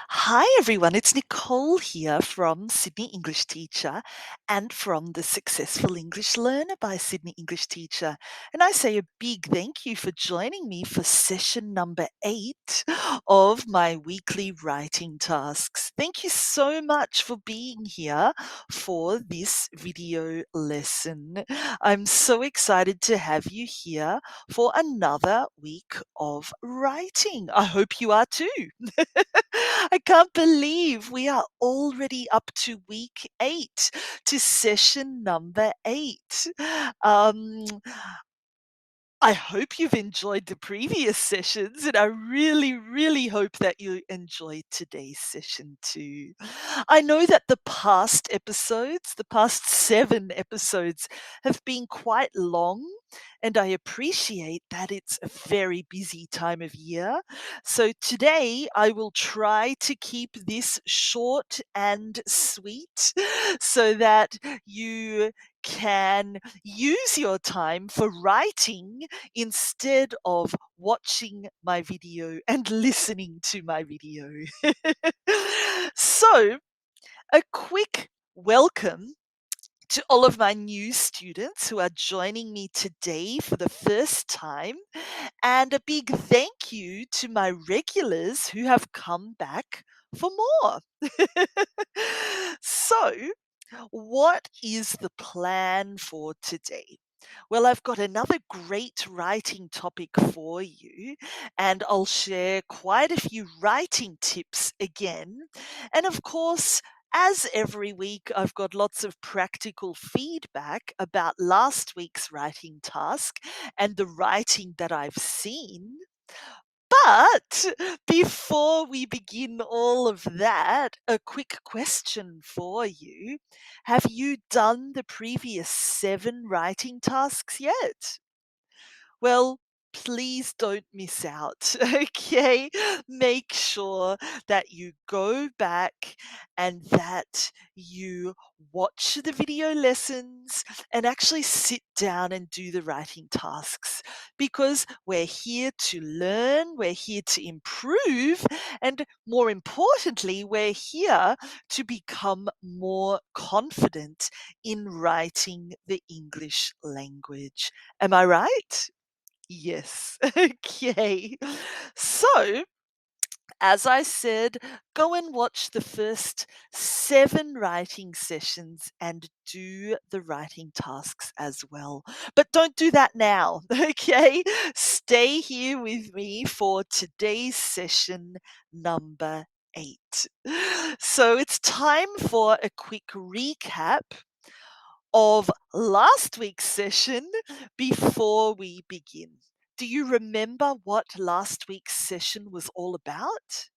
Hi everyone, it's Nicole here from Sydney English Teacher and from The Successful English Learner by Sydney English Teacher. And I say a big thank you for joining me for session number 8 of my weekly writing tasks. Thank you so much for being here for this video lesson. I'm so excited to have you here for another week of writing. I hope you are too. I can't believe we are already up to week 8, to session number 8. Um, I hope you've enjoyed the previous sessions, and I really, really hope that you enjoyed today's session too. I know that the past 7 episodes, have been quite long, and I appreciate that it's a very busy time of year. So today I will try to keep this short and sweet so that you can use your time for writing instead of watching my video and listening to my video. So, a quick welcome to all of my new students who are joining me today for the first time, and a big thank you to my regulars who have come back for more. So, what is the plan for today? Well, I've got another great writing topic for you, and I'll share quite a few writing tips again. And of course, as every week, I've got lots of practical feedback about last week's writing task and the writing that I've seen. But before we begin all of that, a quick question for you. Have you done the previous 7 writing tasks yet? Well, please don't miss out, okay? Make sure that you go back and that you watch the video lessons and actually sit down and do the writing tasks, because we're here to learn, we're here to improve, and more importantly, we're here to become more confident in writing the English language. Am I right? Yes. Okay. So, as I said, go and watch the first 7 writing sessions and do the writing tasks as well. But don't do that now, okay? Stay here with me for today's session number 8. So, it's time for a quick recap of last week's session before we begin. Do you remember what last week's session was all about?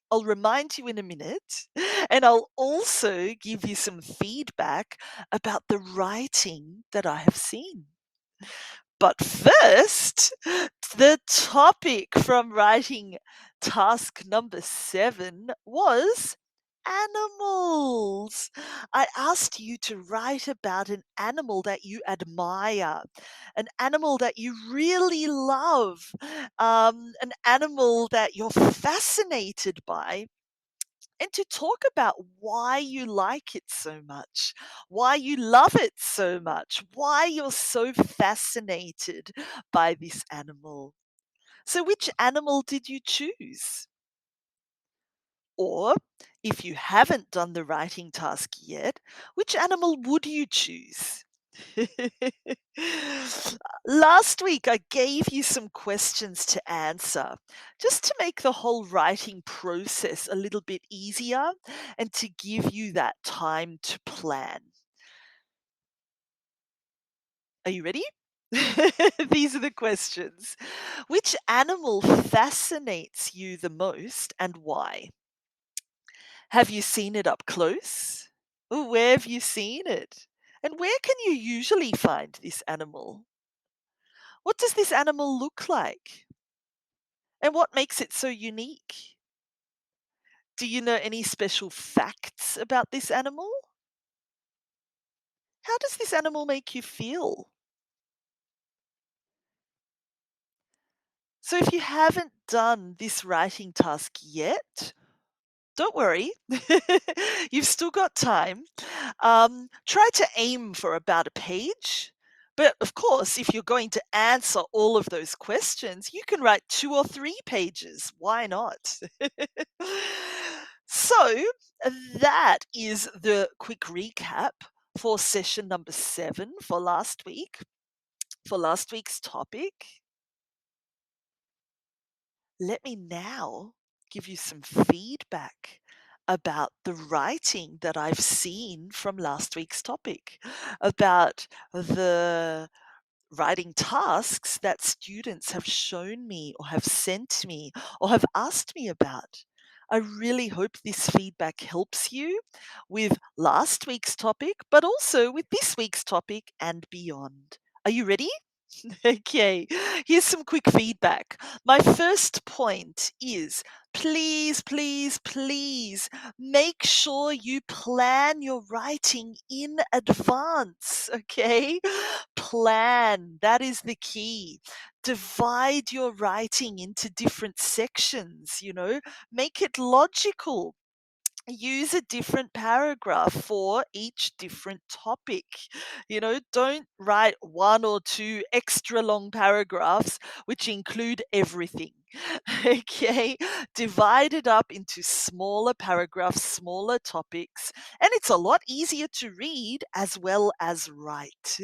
I'll remind you in a minute, and I'll also give you some feedback about the writing that I have seen. But first, the topic from writing task number 7 was animals. I asked you to write about an animal that you admire, an animal that you really love, an animal that you're fascinated by, and to talk about why you like it so much, why you love it so much, why you're so fascinated by this animal. So, which animal did you choose? Or, if you haven't done the writing task yet, which animal would you choose? Last week, I gave you some questions to answer, just to make the whole writing process a little bit easier and to give you that time to plan. Are you ready? These are the questions. Which animal fascinates you the most and why? Have you seen it up close? Or where have you seen it? And where can you usually find this animal? What does this animal look like? And what makes it so unique? Do you know any special facts about this animal? How does this animal make you feel? So, if you haven't done this writing task yet, don't worry. You've still got time. Try to aim for about a page. But of course, if you're going to answer all of those questions, you can write 2 or 3 pages. Why not? So, that is the quick recap for session number 7 for last week, for last week's topic. Let me now give you some feedback about the writing that I've seen from last week's topic, about the writing tasks that students have shown me or have sent me or have asked me about. I really hope this feedback helps you with last week's topic, but also with this week's topic and beyond. Are you ready? Okay, here's some quick feedback. My first point is please, please, please make sure you plan your writing in advance. Okay, plan, that is the key. Divide your writing into different sections, make it logical. Use a different paragraph for each different topic. Don't write 1 or 2 extra long paragraphs which include everything. Okay, divide it up into smaller paragraphs, smaller topics, and it's a lot easier to read as well as write.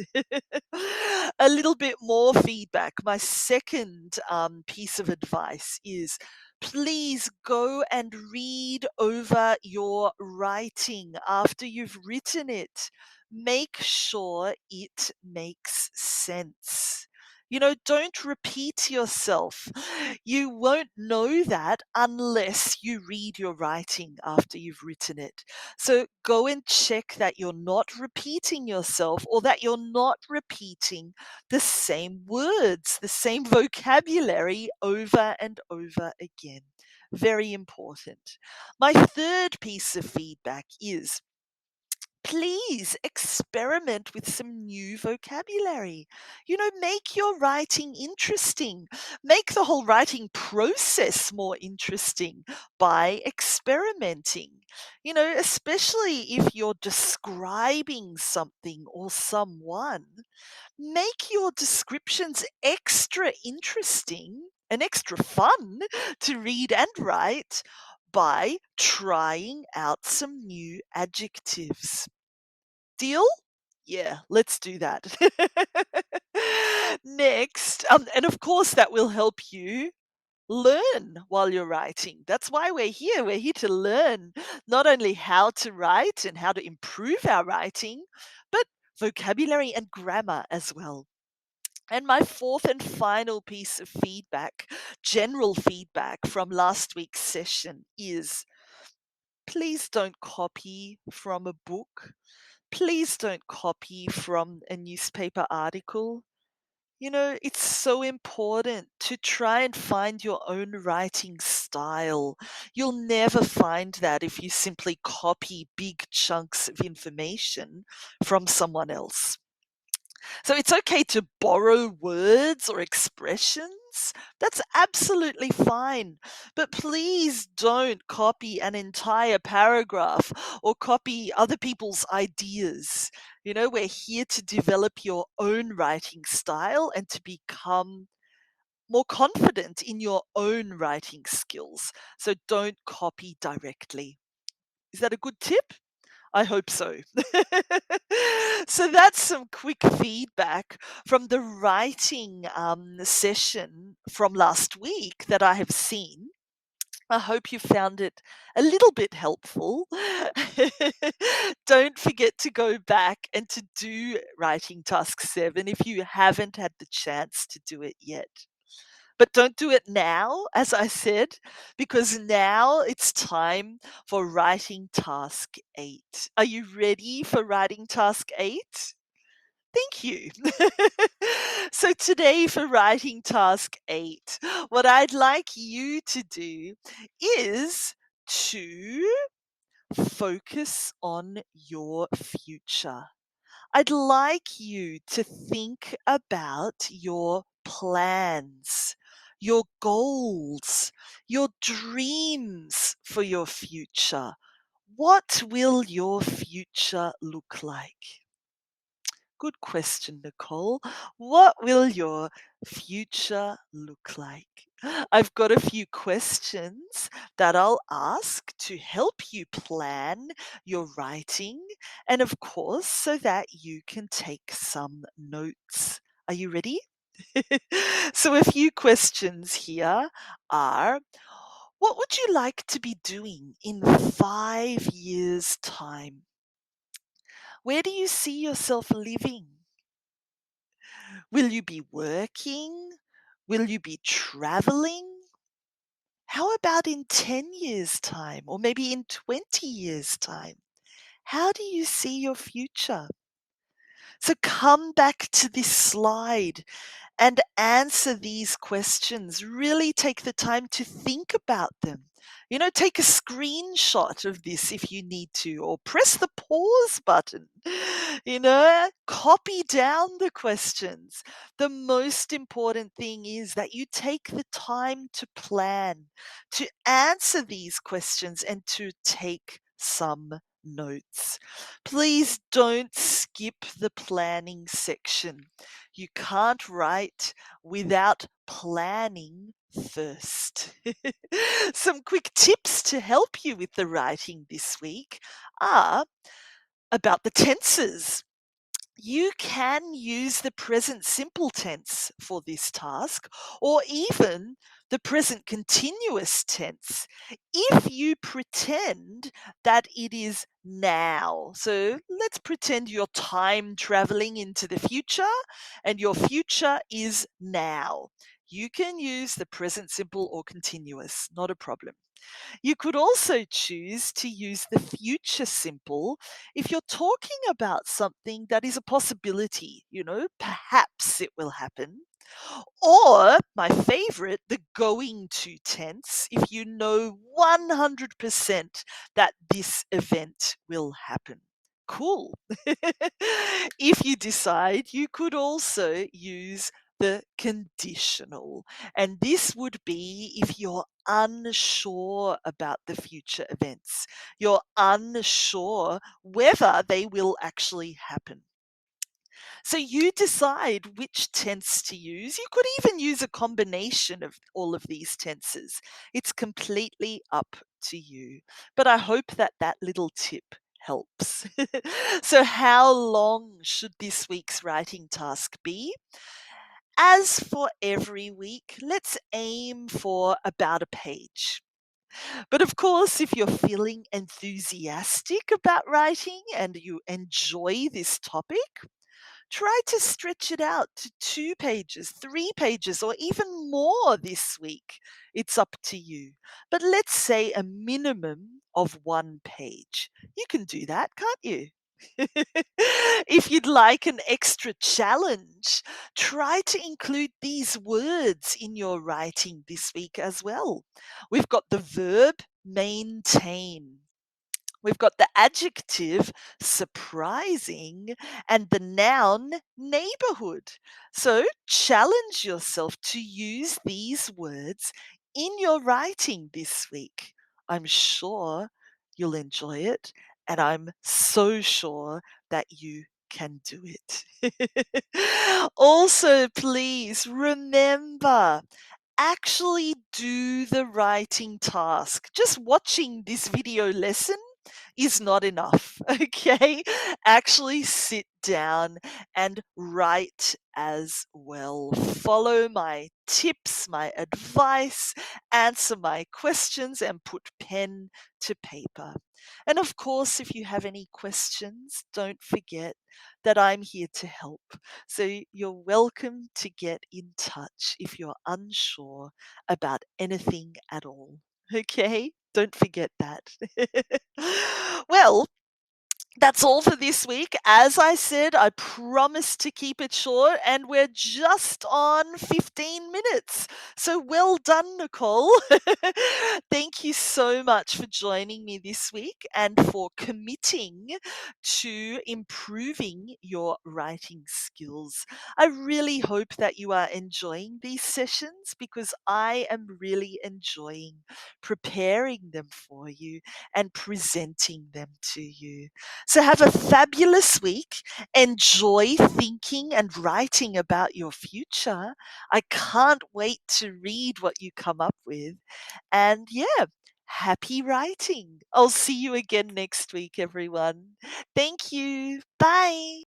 A little bit more feedback. My second piece of advice is please go and read over your writing after you've written it. Make sure it makes sense. Don't repeat yourself. You won't know that unless you read your writing after you've written it. So go and check that you're not repeating yourself or that you're not repeating the same words, the same vocabulary over and over again. Very important. My third piece of feedback is please experiment with some new vocabulary. Make your writing interesting. Make the whole writing process more interesting by experimenting. Especially if you're describing something or someone, make your descriptions extra interesting and extra fun to read and write by trying out some new adjectives. Deal? Yeah, let's do that. Next, and of course, that will help you learn while you're writing. That's why we're here. We're here to learn not only how to write and how to improve our writing, but vocabulary and grammar as well. And my fourth and final piece of feedback, general feedback from last week's session is please don't copy from a book. Please don't copy from a newspaper article. It's so important to try and find your own writing style. You'll never find that if you simply copy big chunks of information from someone else. So it's okay to borrow words or expressions. That's absolutely fine. But please don't copy an entire paragraph or copy other people's ideas. We're here to develop your own writing style and to become more confident in your own writing skills. So don't copy directly. Is that a good tip? I hope so. So that's some quick feedback from the writing session from last week that I have seen. I hope you found it a little bit helpful. Don't forget to go back and to do writing task 7 if you haven't had the chance to do it yet. But don't do it now, as I said, because now it's time for writing task 8. Are you ready for writing task 8? Thank you. So today for writing task 8, what I'd like you to do is to focus on your future. I'd like you to think about your plans, your goals, your dreams for your future? What will your future look like? Good question, Nicole. What will your future look like? I've got a few questions that I'll ask to help you plan your writing, and of course, so that you can take some notes. Are you ready? So, a few questions here are: what would you like to be doing in 5 years' time? Where do you see yourself living? Will you be working? Will you be traveling? How about in 10 years' time or maybe in 20 years' time? How do you see your future? So come back to this slide and answer these questions. Really take the time to think about them. Take a screenshot of this if you need to, or press the pause button. Copy down the questions. The most important thing is that you take the time to plan, to answer these questions, and to take some notes. Please don't skip the planning section. You can't write without planning first. Some quick tips to help you with the writing this week are about the tenses. You can use the present simple tense for this task, or even the present continuous tense if you pretend that it is now. So let's pretend you're time traveling into the future and your future is now. You can use the present simple or continuous, not a problem. You could also choose to use the future simple if you're talking about something that is a possibility, perhaps it will happen. Or, my favorite, the going to tense, if you know 100% that this event will happen. Cool. If you decide, you could also use the conditional. And this would be if you're unsure about the future events. You're unsure whether they will actually happen. So you decide which tense to use. You could even use a combination of all of these tenses. It's completely up to you. But I hope that that little tip helps. So, how long should this week's writing task be? As for every week, let's aim for about a page. But of course, if you're feeling enthusiastic about writing and you enjoy this topic, try to stretch it out to 2 pages, 3 pages, or even more this week. It's up to you. But let's say a minimum of 1 page. You can do that, can't you? If you'd like an extra challenge, try to include these words in your writing this week as well. We've got the verb maintain. We've got the adjective surprising and the noun neighborhood. So challenge yourself to use these words in your writing this week. I'm sure you'll enjoy it, and I'm so sure that you can do it. Also, please remember, actually do the writing task. Just watching this video lesson is not enough. Okay. Actually sit down and write as well. Follow my tips, my advice, answer my questions, and put pen to paper. And of course, if you have any questions, don't forget that I'm here to help. So you're welcome to get in touch if you're unsure about anything at all. Okay? Don't forget that. Well, That's all for this week. As I said, I promised to keep it short, and we're just on 15 minutes. So well done, Nicole. Thank you so much for joining me this week and for committing to improving your writing skills. I really hope that you are enjoying these sessions because I am really enjoying preparing them for you and presenting them to you. So have a fabulous week. Enjoy thinking and writing about your future. I can't wait to read what you come up with. And yeah, happy writing. I'll see you again next week, everyone. Thank you. Bye.